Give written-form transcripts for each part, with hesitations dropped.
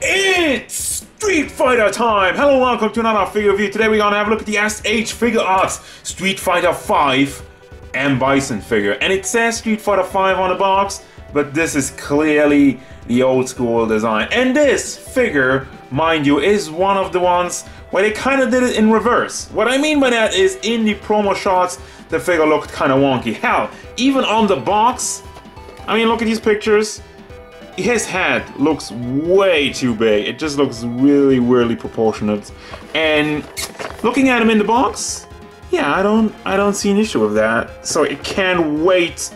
It's Street Fighter time! Hello, welcome to another figure review. Today we're gonna have a look at the S.H.Figuarts Street Fighter 5 M.Bison figure. And it says Street Fighter 5 on the box, but this is clearly the old school design. And this figure, mind you, is one of the ones where they kind of did it in reverse. What I mean by that is in the promo shots, the figure looked kind of wonky. Hell, even on the box, I mean, look at these pictures. His head looks way too big. It just looks really weirdly proportionate. And looking at him in the box, yeah, I don't see an issue with that. So I can't wait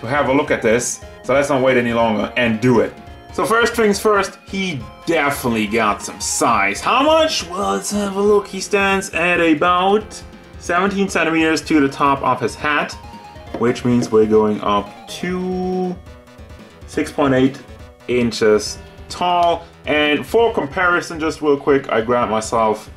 to have a look at this. So let's not wait any longer and do it. So first things first, he definitely got some size. How much? Well, let's have a look. He stands at about 17 centimeters to the top of his hat, which means we're going up to 6.8 inches tall. And for comparison, just real quick, I grabbed myself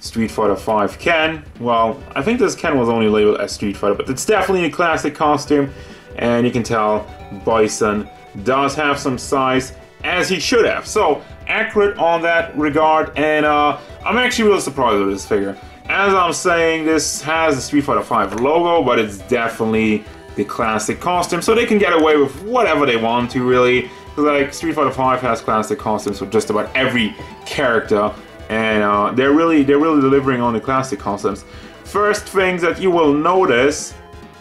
Street Fighter 5 Ken. Well, I think this Ken was only labeled as Street Fighter, but it's definitely a classic costume, and you can tell Bison does have some size, as he should have. So accurate on that regard, and I'm actually really surprised with this figure. As I'm saying, this has the Street Fighter 5 logo, but it's definitely the classic costume, so they can get away with whatever they want to, really. Like, Street Fighter 5 has classic costumes for just about every character, and they're really delivering on the classic costumes. First things that you will notice,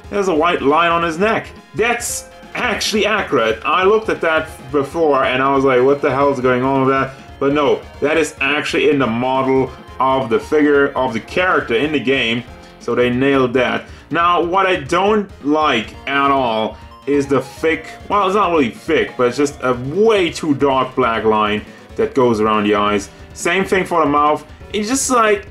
there's a white line on his neck. That's actually accurate. I looked at that before and I was like, what the hell is going on with that? But no, that is actually in the model of the figure of the character in the game, so they nailed that. Now, what I don't like at all is the thick, well, it's not really thick, but it's just a way too dark black line that goes around the eyes. Same thing for the mouth. It's just like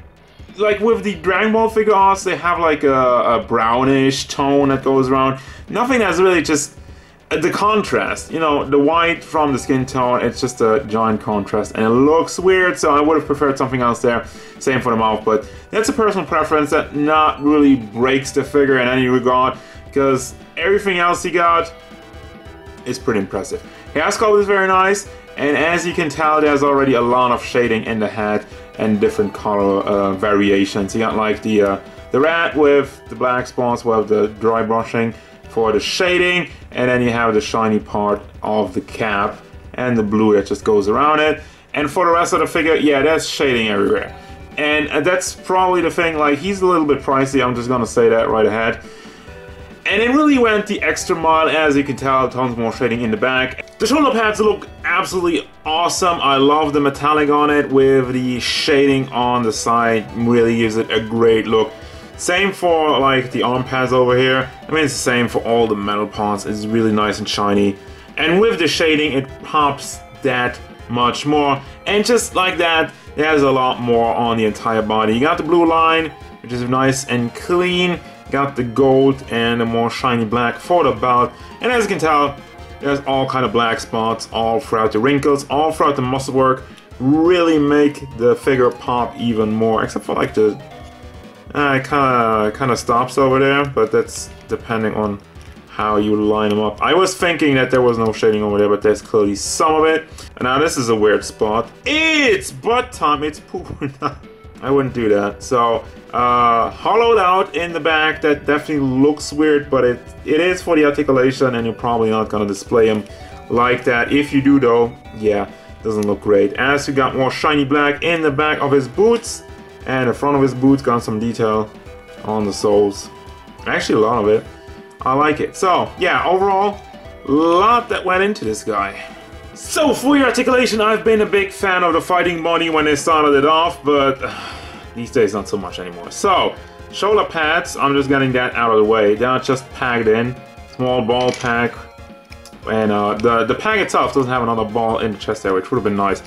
with the Dragon Ball figure arts, they have like a brownish tone that goes around. Nothing that's really just the contrast, you know, the white from the skin tone, it's just a giant contrast and it looks weird, so I would have preferred something else there. Same for the mouth, but that's a personal preference that not really breaks the figure in any regard, because everything else he got is pretty impressive. Hair sculpt is very nice, and as you can tell, there's already a lot of shading in the head and different color variations. You got like the red with the black spots with the dry brushing for the shading, and then you have the shiny part of the cap and the blue that just goes around it. And for the rest of the figure, yeah, there's shading everywhere. And that's probably the thing, like, he's a little bit pricey, I'm just gonna say that right ahead. And it really went the extra mile, as you can tell, tons more shading in the back. The shoulder pads look absolutely awesome. I love the metallic on it with the shading on the side, really gives it a great look. Same for like the arm pads over here. I mean, it's the same for all the metal parts. It's really nice and shiny. And with the shading, it pops that much more. And just like that, there's a lot more on the entire body. You got the blue line, which is nice and clean. Got the gold and the more shiny black for the belt. And as you can tell, there's all kind of black spots all throughout the wrinkles, all throughout the muscle work. Really make the figure pop even more, except for like the it kind of stops over there, but that's depending on how you line them up. I was thinking that there was no shading over there, but there's clearly some of it. And now this is a weird spot. It's butt time. It's poop. I wouldn't do that. So hollowed out in the back, that definitely looks weird, but it is for the articulation, and you're probably not gonna display them like that. If you do though, yeah, doesn't look great. As you got more shiny black in the back of his boots, and the front of his boots got some detail on the soles. Actually, a lot of it. I like it. So, yeah, overall, a lot that went into this guy. So, for your articulation, I've been a big fan of the fighting body when they started it off, but these days not so much anymore. So, shoulder pads, I'm just getting that out of the way. They're just packed in. Small ball pack. And the pack itself doesn't have another ball in the chest there, which would have been nice.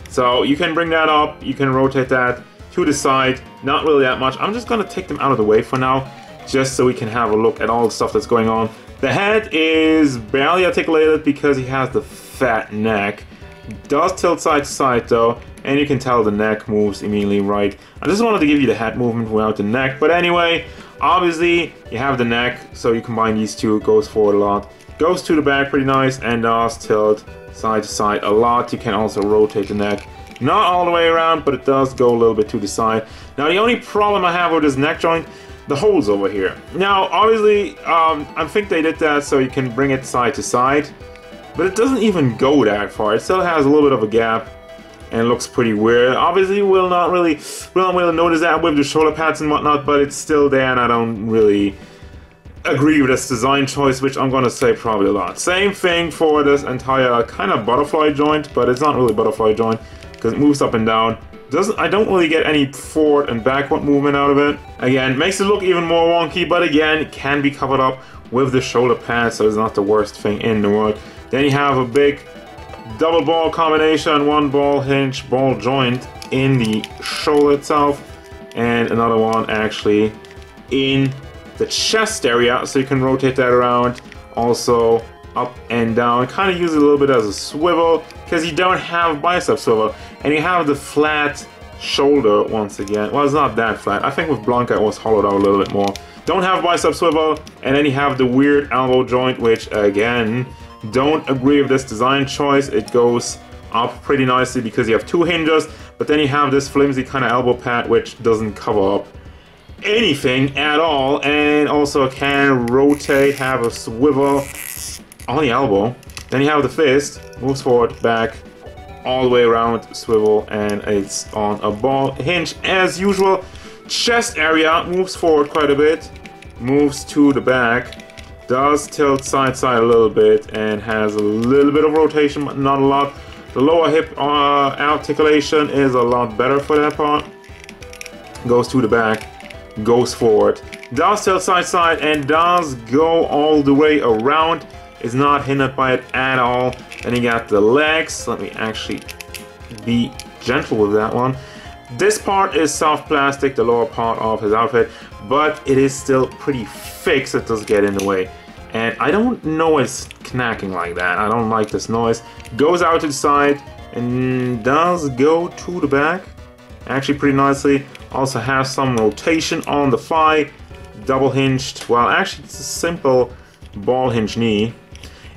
So, you can bring that up, you can rotate that to the side, not really that much. I'm just gonna take them out of the way for now, just so we can have a look at all the stuff that's going on. The head is barely articulated because he has the fat neck. It does tilt side to side though, and you can tell the neck moves immediately right. I just wanted to give you the head movement without the neck, but anyway, obviously you have the neck, so you combine these two, it goes forward a lot. Goes to the back pretty nice and does tilt side to side a lot. You can also rotate the neck. Not all the way around, but it does go a little bit to the side. Now the only problem I have with this neck joint, the holes over here. Now obviously, I think they did that so you can bring it side to side. But it doesn't even go that far. It still has a little bit of a gap. And looks pretty weird. Obviously, we'll not really notice that with the shoulder pads and whatnot, but it's still there, and I don't really agree with this design choice, which I'm gonna say probably a lot. Same thing for this entire kind of butterfly joint, but it's not really a butterfly joint because it moves up and down. I don't really get any forward and backward movement out of it. Again, makes it look even more wonky, but again, it can be covered up with the shoulder pads, so it's not the worst thing in the world. Then you have a big double ball combination, one ball hinge, ball joint in the shoulder itself, and another one actually in the chest area, so you can rotate that around, also up and down. Kind of use it a little bit as a swivel, because you don't have bicep swivel, and you have the flat shoulder once again. Well, it's not that flat. I think with Blanca it was hollowed out a little bit more. Don't have bicep swivel, and then you have the weird elbow joint, which again, don't agree with this design choice. It goes up pretty nicely because you have two hinges, but then you have this flimsy kind of elbow pad which doesn't cover up anything at all, and also can rotate, have a swivel on the elbow. Then you have the fist, moves forward, back, all the way around, swivel, and it's on a ball hinge as usual. Chest area moves forward quite a bit, moves to the back, does tilt side side a little bit, and has a little bit of rotation, but not a lot. The lower hip articulation is a lot better for that part. Goes to the back, goes forward, does tilt side side, and does go all the way around. Is not hindered by it at all. Then you got the legs. Let me actually be gentle with that one. This part is soft plastic, the lower part of his outfit, but it is still pretty fixed. It does get in the way. And I don't know it's knacking like that. I don't like this noise. Goes out to the side and does go to the back. Actually pretty nicely. Also has some rotation on the thigh. Double hinged. Well, actually it's a simple ball hinge knee.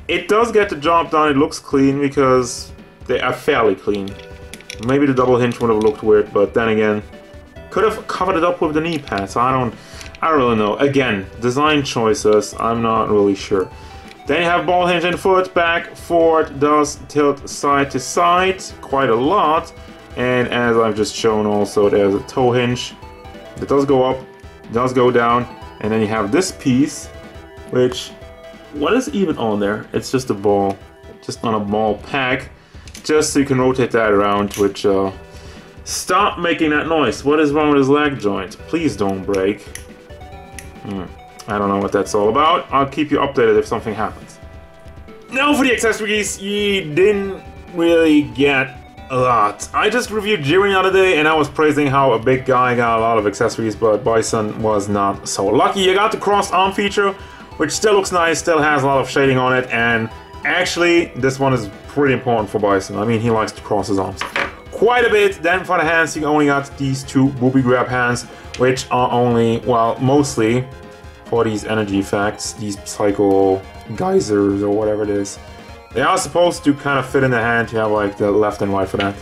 It does get the job done. It looks clean because they are fairly clean. Maybe the double hinge would have looked weird, but then again, could have covered it up with the knee pads. I don't really know. Again, design choices, I'm not really sure. Then you have ball hinge in foot, back, forward, does tilt side to side quite a lot. And as I've just shown also, there's a toe hinge that does go up, does go down. And then you have this piece, which, what is even on there? It's just a ball, just on a ball pack. Just so you can rotate that around, which, stop making that noise. What is wrong with his leg joint? Please don't break. I don't know what that's all about. I'll keep you updated if something happens. Now for the accessories, you didn't really get a lot. I just reviewed Jiren the other day and I was praising how a big guy got a lot of accessories, but Bison was not so lucky. You got the crossed arm feature, which still looks nice, still has a lot of shading on it, and actually this one is pretty important for Bison. I mean, he likes to cross his arms quite a bit. Then for the hands, you only got these two booby grab hands, which are only, well, mostly for these energy effects, these psycho geysers or whatever it is. They are supposed to kind of fit in the hand. You have like the left and right for that.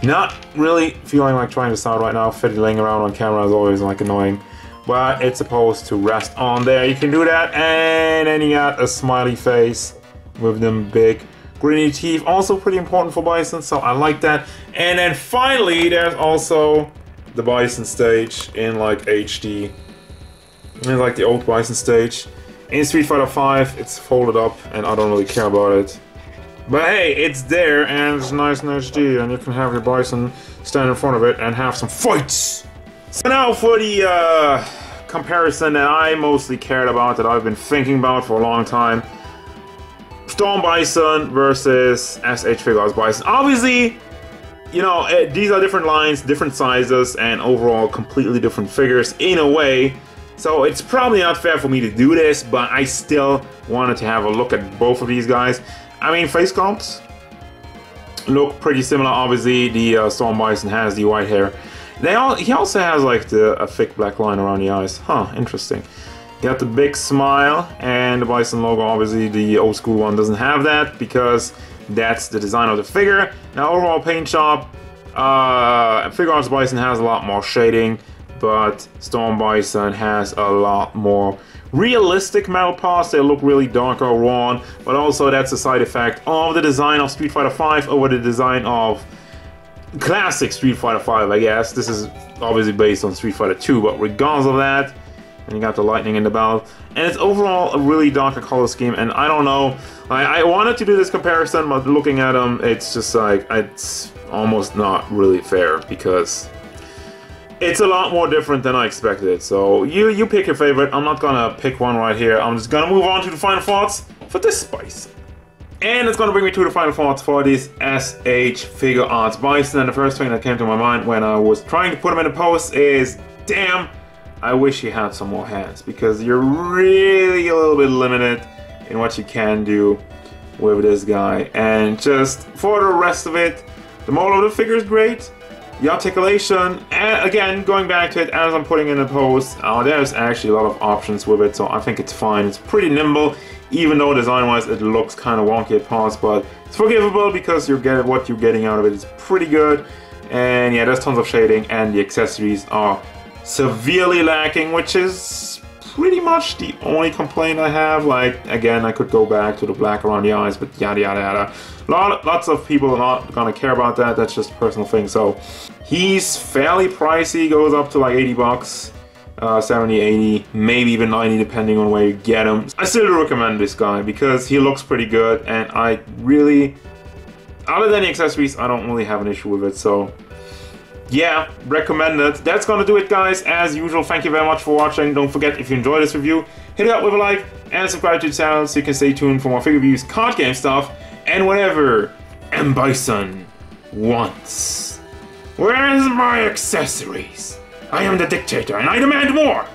Not really feeling like trying this out right now. Fiddling around on camera is always like annoying, but it's supposed to rest on there. You can do that, and then you got a smiley face with them big gritty teeth, also pretty important for Bison, so I like that. And then finally, there's also the Bison stage in like HD. And like the old Bison stage. In Street Fighter V, it's folded up, and I don't really care about it. But hey, it's there, and it's nice in HD, and you can have your Bison stand in front of it and have some fights! So now for the comparison that I mostly cared about, that I've been thinking about for a long time. Storm Bison versus S.H.Figuarts Bison. Obviously, you know, these are different lines, different sizes, and overall completely different figures in a way. So it's probably not fair for me to do this, but I still wanted to have a look at both of these guys. I mean, face sculpts look pretty similar. Obviously, the Storm Bison has the white hair. He also has like a thick black line around the eyes. Huh, interesting. Got the big smile, and the Bison logo, obviously the old school one doesn't have that because That's the design of the figure. Now overall paint job, Figuarts Bison has a lot more shading, but Storm Bison has a lot more realistic metal parts. They look really dark or raw, but also that's a side effect of the design of Street Fighter V over the design of classic Street Fighter V, I guess. This is obviously based on Street Fighter 2, but regardless of that, and you got the lightning in the belt, and it's overall a really darker color scheme. And I don't know, I wanted to do this comparison, but looking at them, it's just like, it's almost not really fair, because it's a lot more different than I expected. So you pick your favorite. I'm not gonna pick one right here. I'm just gonna move on to the final thoughts for this Bison. And it's gonna bring me to the final thoughts for this S.H.Figuarts Bison. And the first thing that came to my mind when I was trying to put him in the post is, damn, I wish he had some more hands, because you're really a little bit limited in what you can do with this guy. And just for the rest of it, the model of the figure is great. The articulation, and again, going back to it as I'm putting in the post, there's actually a lot of options with it, so I think it's fine. It's pretty nimble, even though design-wise it looks kind of wonky at parts, but it's forgivable because what you're getting out of it is pretty good. And yeah, there's tons of shading, and the accessories are severely lacking, which is pretty much the only complaint I have. Like, again, I could go back to the black around the eyes, but yada yada yada. Lots of people are not gonna care about that. That's just a personal thing. So he's fairly pricey, goes up to like 80 bucks, 70, 80, maybe even 90 depending on where you get him. I still do recommend this guy because he looks pretty good, and I really, other than the accessories, I don't really have an issue with it. So yeah, recommend it. That's gonna do it, guys. As usual, thank you very much for watching. Don't forget, if you enjoyed this review, hit it up with a like and subscribe to the channel so you can stay tuned for more figure reviews, card game stuff, and whatever M.Bison wants. Where's my accessories? I am the dictator and I demand more!